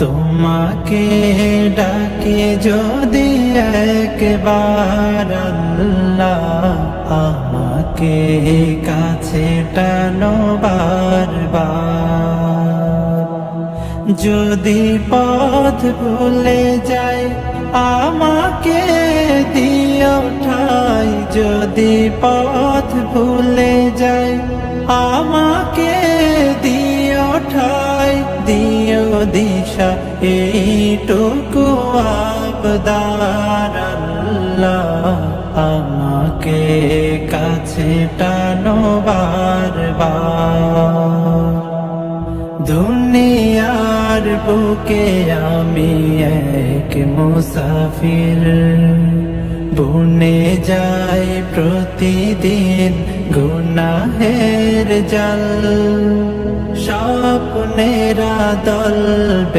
তোমাকে ডাকে যদি একবার আল্লাহ, আমাকে কাছে টানো বারবার। যদি পথ ভুলে যাই আমাকে দিও ঠাই, যদি পথ ভুলে যাই আমাকে দিও ঠাই, দিও দিশা এইটুকু আবদার আল্লাহ, আমাকে কাছে টানো বারবার। দুনিয়ার বুকে আমি এক মুসাফির, বুনে যাই প্রতিদিন গুনাহের জাল, স্বপ্নেরা দল